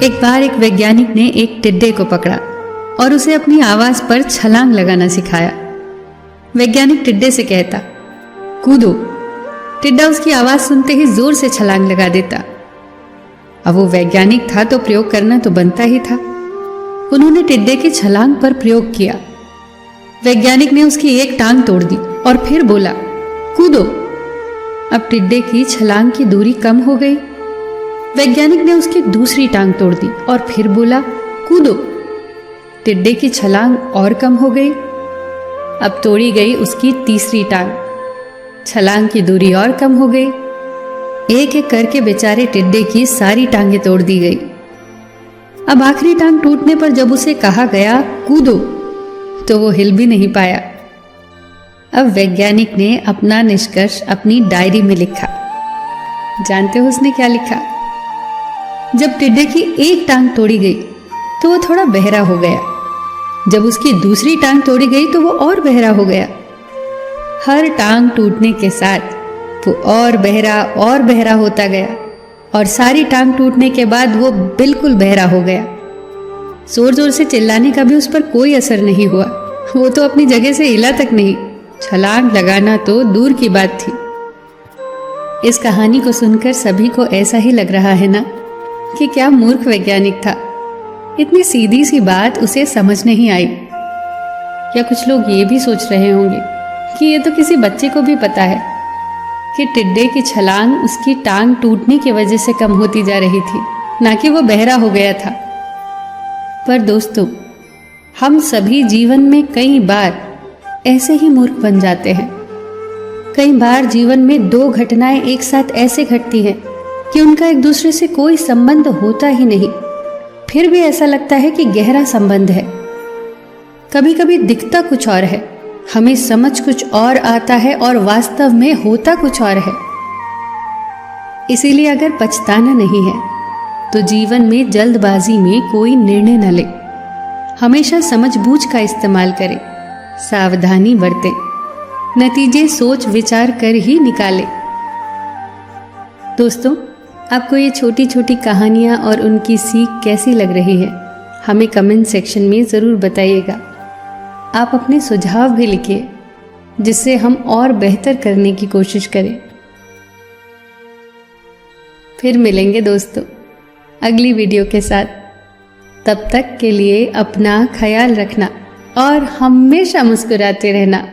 एक बार एक वैज्ञानिक ने एक टिड्डे को पकड़ा और उसे अपनी आवाज पर छलांग लगाना सिखाया। वैज्ञानिक टिड्डे से कहता, कूदो। टिड्डा उसकी आवाज सुनते ही जोर से छलांग लगा देता। अब वो वैज्ञानिक था तो प्रयोग करना तो बनता ही था। उन्होंने टिड्डे की छलांग पर प्रयोग किया। वैज्ञानिक ने उसकी एक टांग तोड़ दी और फिर बोला, कूदो। अब टिड्डे की छलांग की दूरी कम हो गई। वैज्ञानिक ने उसकी दूसरी टांग तोड़ दी और फिर बोला, कूदो। टिड्डे की छलांग और कम हो गई। अब तोड़ी गई उसकी तीसरी टांग। छलांग की दूरी और कम हो गई। एक एक करके बेचारे टिड्डे की सारी टांगें तोड़ दी गई। अब आखिरी टांग टूटने पर जब उसे कहा गया कूदो, तो वो हिल भी नहीं पाया। अब वैज्ञानिक ने अपना निष्कर्ष अपनी डायरी में लिखा। जानते हो उसने क्या लिखा? जब टिड्डे की एक टांग तोड़ी गई तो वो थोड़ा बहरा हो गया। जब उसकी दूसरी टांग तोड़ी गई तो वो और बहरा हो गया। हर टांग टूटने के साथ वो और बहरा होता गया और सारी टांग टूटने के बाद वो बिल्कुल बहरा हो गया। जोर जोर से चिल्लाने का भी उस पर कोई असर नहीं हुआ। वो तो अपनी जगह से हिला तक नहीं। छलांग लगाना तो दूर की बात थी। इस कहानी को सुनकर सभी को ऐसा ही लग रहा है ना कि क्या मूर्ख वैज्ञानिक था। इतनी सीधी सी बात उसे समझ नहीं आई। या कुछ लोग ये भी सोच रहे होंगे कि ये तो किसी बच्चे को भी पता है कि टिड्डे की छलांग उसकी टांग टूटने की वजह से कम होती जा रही थी, ना कि वो बहरा हो गया था। पर दोस्तों, हम सभी जीवन में कई बार ऐसे ही मूर्ख बन जाते हैं। कई बार जीवन में दो घटनाएं एक साथ ऐसे घटती हैं कि उनका एक दूसरे से कोई संबंध होता ही नहीं, फिर भी ऐसा लगता है कि गहरा संबंध है। कभी कभी दिखता कुछ और है, हमें समझ कुछ और आता है और वास्तव में होता कुछ और है। इसीलिए अगर पछताना नहीं है तो जीवन में जल्दबाजी में कोई निर्णय न ले। हमेशा समझबूझ का इस्तेमाल करें, सावधानी बरतें, नतीजे सोच विचार कर ही निकालें। दोस्तों, आपको ये छोटी छोटी कहानियाँ और उनकी सीख कैसी लग रही है, हमें कमेंट सेक्शन में ज़रूर बताइएगा। आप अपने सुझाव भी लिखिए जिससे हम और बेहतर करने की कोशिश करें। फिर मिलेंगे दोस्तों अगली वीडियो के साथ। तब तक के लिए अपना ख्याल रखना और हमेशा मुस्कुराते रहना।